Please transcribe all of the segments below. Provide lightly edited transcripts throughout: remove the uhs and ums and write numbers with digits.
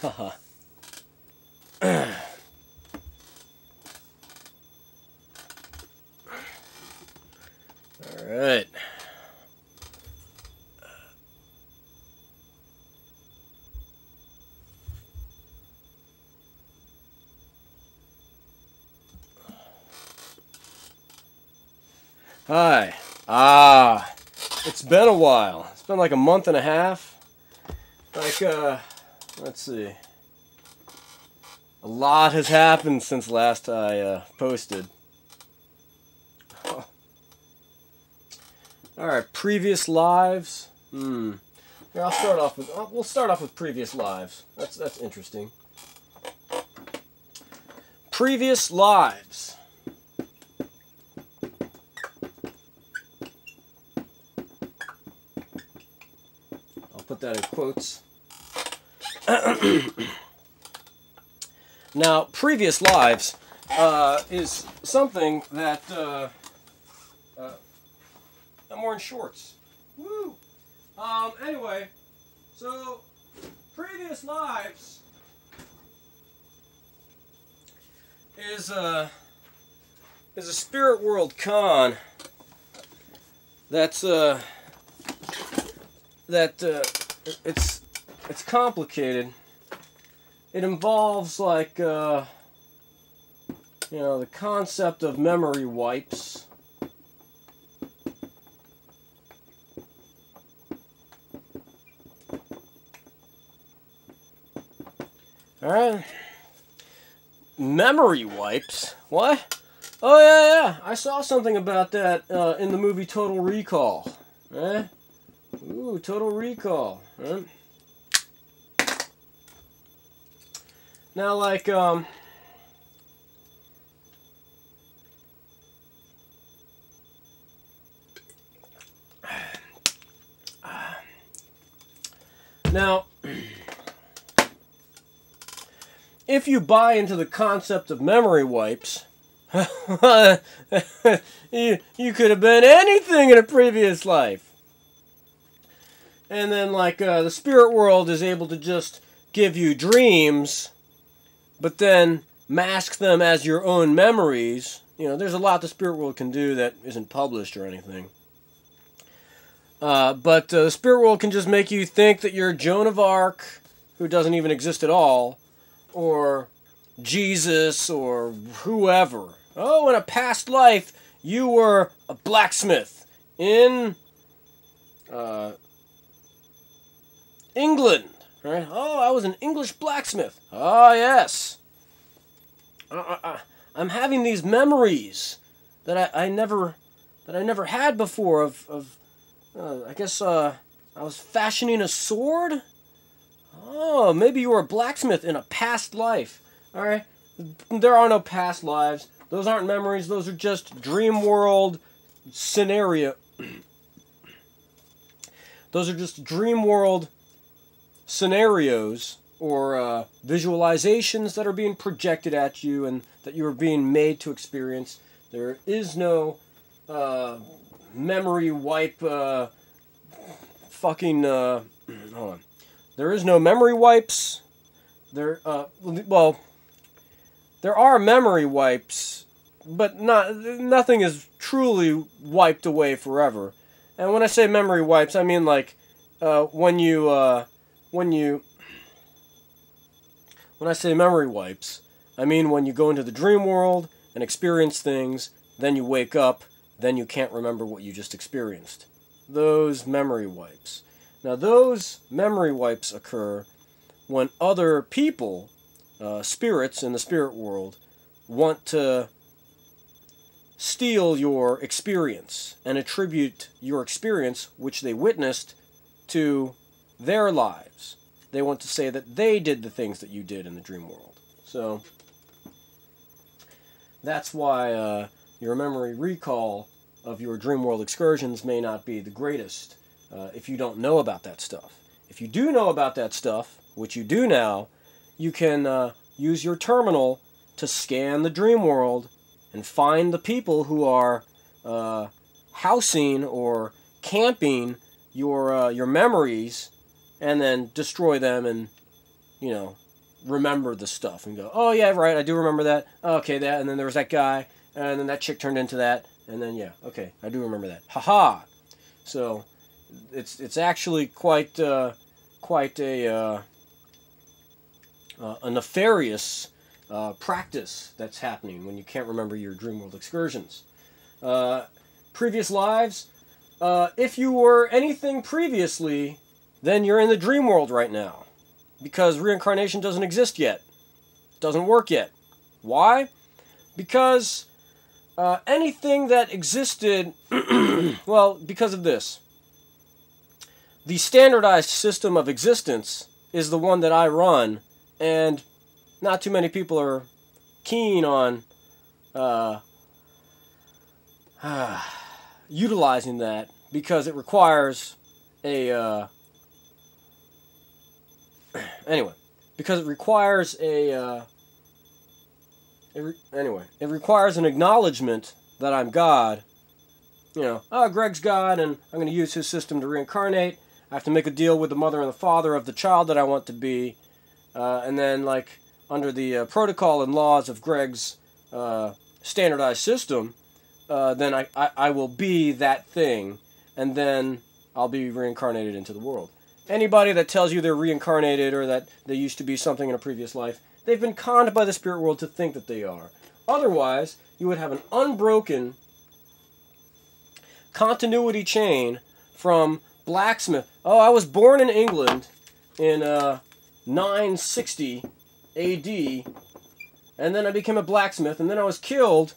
Haha. Alright. Hi. It's been a while. It's been like a month and a half. Like, let's see. A lot has happened since last I posted. Alright, previous lives. Here, we'll start off with previous lives. That's interesting. Previous lives. Put that in quotes. Now, previous lives is something that I'm wearing shorts. Woo! Anyway, so previous lives is a spirit world con that's it's complicated. It involves like the concept of memory wipes. All right. Memory wipes? What? Oh yeah. I saw something about that in the movie Total Recall. Eh? Ooh, Total Recall. Huh? Now, like, now, if you buy into the concept of memory wipes, you could have been anything in a previous life. And then, like, the spirit world is able to just give you dreams, but then mask them as your own memories. You know, there's a lot the spirit world can do that isn't published or anything. But the spirit world can just make you think that you're Joan of Arc, who doesn't even exist at all, or Jesus, or whoever. Oh, in a past life, you were a blacksmith in England, right? Oh, I was an English blacksmith. Oh, yes. I'm having these memories that I never had before of I guess I was fashioning a sword. Oh, maybe you were a blacksmith in a past life. All right. There are no past lives. Those aren't memories. Those are just dream world scenario. Those are just dream world scenarios or visualizations that are being projected at you and that you are being made to experience. There is no memory wipe fucking hold on. There is no memory wipes. Well, there are memory wipes, but nothing is truly wiped away forever. And when I say memory wipes, I mean like when I say memory wipes, I mean when you go into the dream world and experience things, then you wake up, then you can't remember what you just experienced. Those memory wipes. Now those memory wipes occur when other people, spirits in the spirit world, want to steal your experience and attribute your experience, which they witnessed, to their lives. They want to say that they did the things that you did in the dream world. So that's why your memory recall of your dream world excursions may not be the greatest if you don't know about that stuff. If you do know about that stuff, which you do now, you can use your terminal to scan the dream world and find the people who are housing or camping your memories, and then destroy them and, remember the stuff and go, oh yeah, right, I do remember that. Okay, that, and then there was that guy, and then that chick turned into that, and then yeah, okay, I do remember that. Haha. So it's actually quite a nefarious practice that's happening when you can't remember your dream world excursions. Previous lives, if you were anything previously, then you're in the dream world right now. Because reincarnation doesn't exist yet. Doesn't work yet. Why? Because anything that existed, well, because of this. The standardized system of existence is the one that I run, and not too many people are keen on utilizing that because it requires a anyway, because it requires it requires an acknowledgement that I'm God. You know, oh, Greg's God, and I'm going to use his system to reincarnate. I have to make a deal with the mother and the father of the child that I want to be, and then, like, under the protocol and laws of Greg's standardized system, then I will be that thing, and then I'll be reincarnated into the world. Anybody that tells you they're reincarnated or that they used to be something in a previous life, they've been conned by the spirit world to think that they are. Otherwise, you would have an unbroken continuity chain from blacksmith. Oh, I was born in England in 960 AD, and then I became a blacksmith, and then I was killed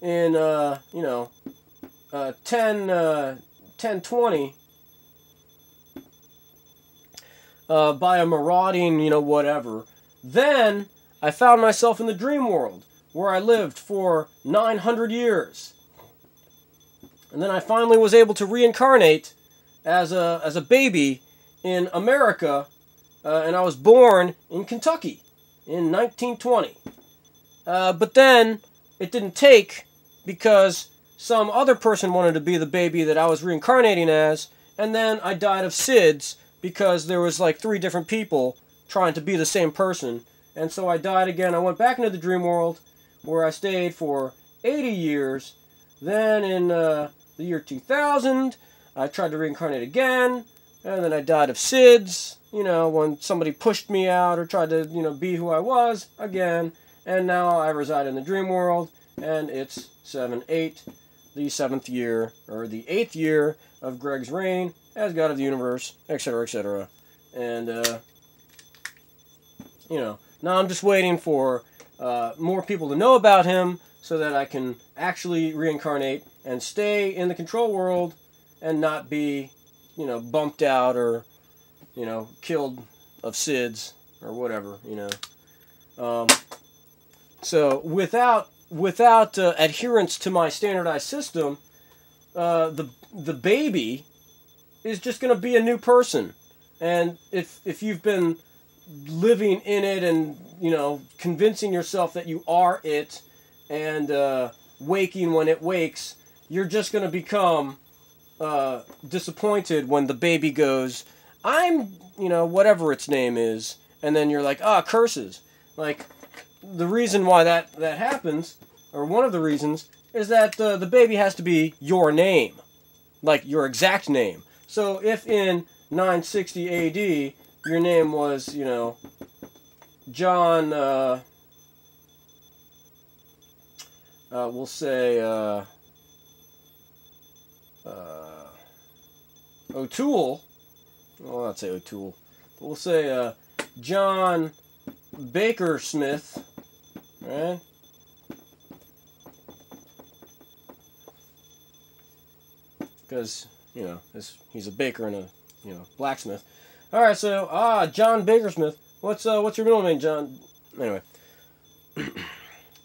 in 1020 by a marauding, whatever. Then I found myself in the dream world, where I lived for 900 years. And then I finally was able to reincarnate as a baby in America, and I was born in Kentucky in 1920. But then it didn't take, because some other person wanted to be the baby that I was reincarnating as, and then I died of SIDS because there was like 3 different people trying to be the same person, and so I died again. I went back into the dream world, where I stayed for 80 years. Then in the year 2000, I tried to reincarnate again, and then I died of SIDS, when somebody pushed me out or tried to, be who I was again, and now I reside in the dream world, and it's 7-8, the 7th year, or the 8th year of Greg's reign as God of the universe, etc., etc. And, now I'm just waiting for more people to know about him so that I can actually reincarnate and stay in the control world and not be, bumped out or, killed of SIDS or whatever, So without adherence to my standardized system, the baby is just going to be a new person. And if you've been living in it and, convincing yourself that you are it and waking when it wakes, you're just going to become disappointed when the baby goes, I'm, whatever its name is, and then you're like, curses. Like, the reason why that happens, or one of the reasons, is that the baby has to be your name, like your exact name. So if in 960 AD your name was, John, we'll say O'Toole, well, I'll not say O'Toole, but we'll say John Baker Smith, right? Because, he's a baker and a, blacksmith. Alright, so, John Baker Smith. What's your middle name, John? Anyway.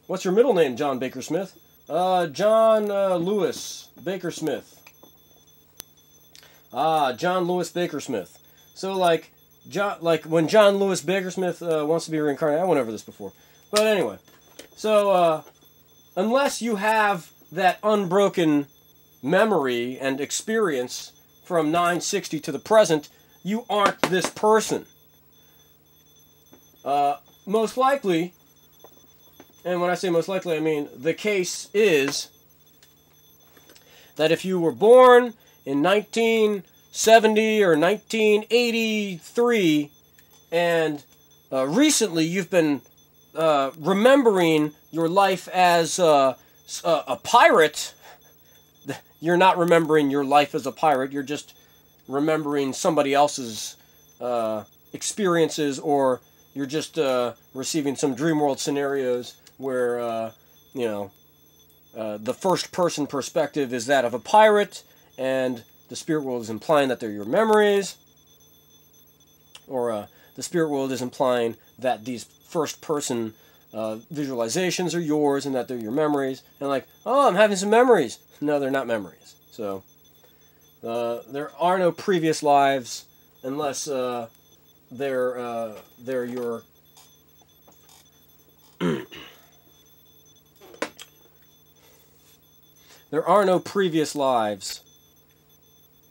What's your middle name, John Baker Smith? John Lewis Baker Smith. John Lewis Baker Smith. So, when John Lewis Baker Smith wants to be reincarnated, I went over this before. But anyway, so, unless you have that unbroken memory and experience from 960 to the present, you aren't this person. Most likely, and when I say most likely, I mean the case is that if you were born in 1970 or 1983 and recently you've been remembering your life as a pirate, you're not remembering your life as a pirate, you're just remembering somebody else's experiences, or you're just receiving some dream world scenarios where, the first person perspective is that of a pirate, and the spirit world is implying that they're your memories, or the spirit world is implying that these first person visualizations are yours and that they're your memories. And like, oh, I'm having some memories. No, they're not memories. So there are no previous lives unless they're your there are no previous lives.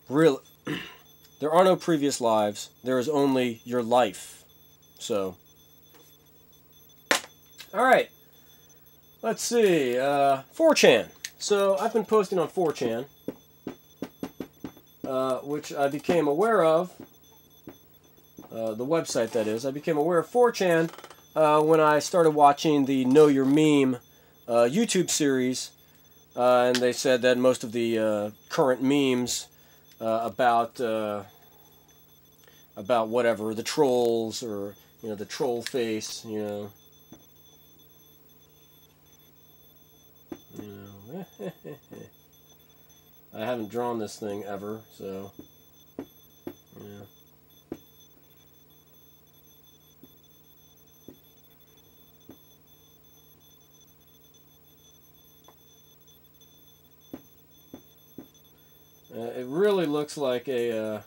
Really, there are no previous lives. There is only your life. So, all right. Let's see. 4chan. So I've been posting on 4chan, which I became aware of. The website, that is. I became aware of 4chan when I started watching the Know Your Meme YouTube series. And they said that most of the current memes about whatever, the trolls, or the troll face, I haven't drawn this thing ever, so it really looks like a,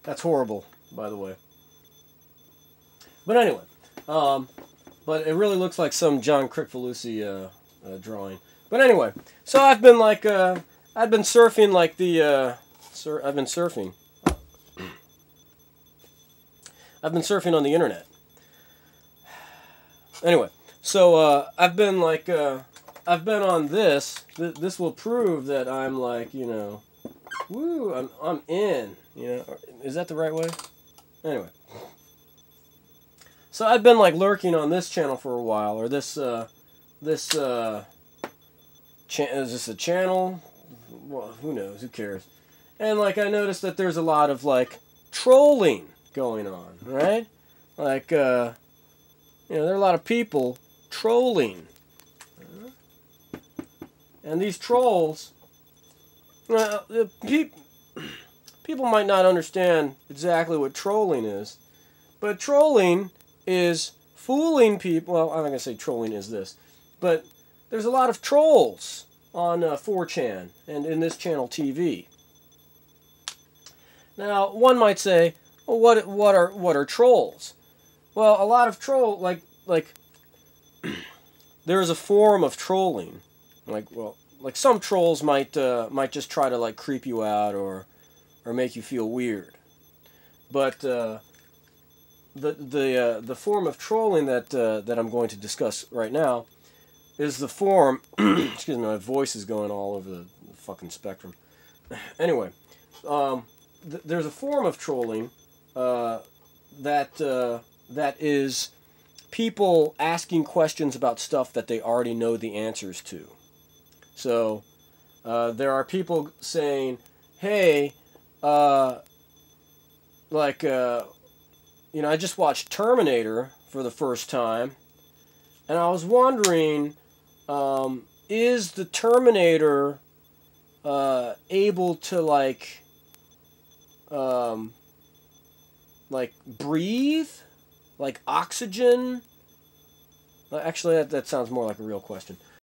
that's horrible, by the way. But anyway, but it really looks like some John Kricfalusi drawing. But anyway, so I've been like, I've been surfing like the, I've been surfing on the internet. Anyway, so I've been like, I've been on this. This will prove that I'm like, woo, I'm in. Is that the right way? Anyway, so I've been like lurking on this channel for a while, or is this a channel? Well, who knows? Who cares? And like I noticed that there's a lot of like trolling going on, right? Like there are a lot of people trolling. And these trolls, people might not understand exactly what trolling is, but trolling is fooling people. Well, I'm not going to say trolling is this, but there's a lot of trolls on 4chan and in this channel TV. Now, one might say, well, what are trolls? Well, a lot of like there is a form of trolling. Like some trolls might just try to like creep you out or make you feel weird, but the form of trolling that I'm going to discuss right now is the form. Excuse me, my voice is going all over the fucking spectrum. Anyway, there's a form of trolling that is people asking questions about stuff that they already know the answers to. So, there are people saying, hey, I just watched Terminator for the first time, and I was wondering, is the Terminator able to, breathe? Like oxygen? Actually, that sounds more like a real question.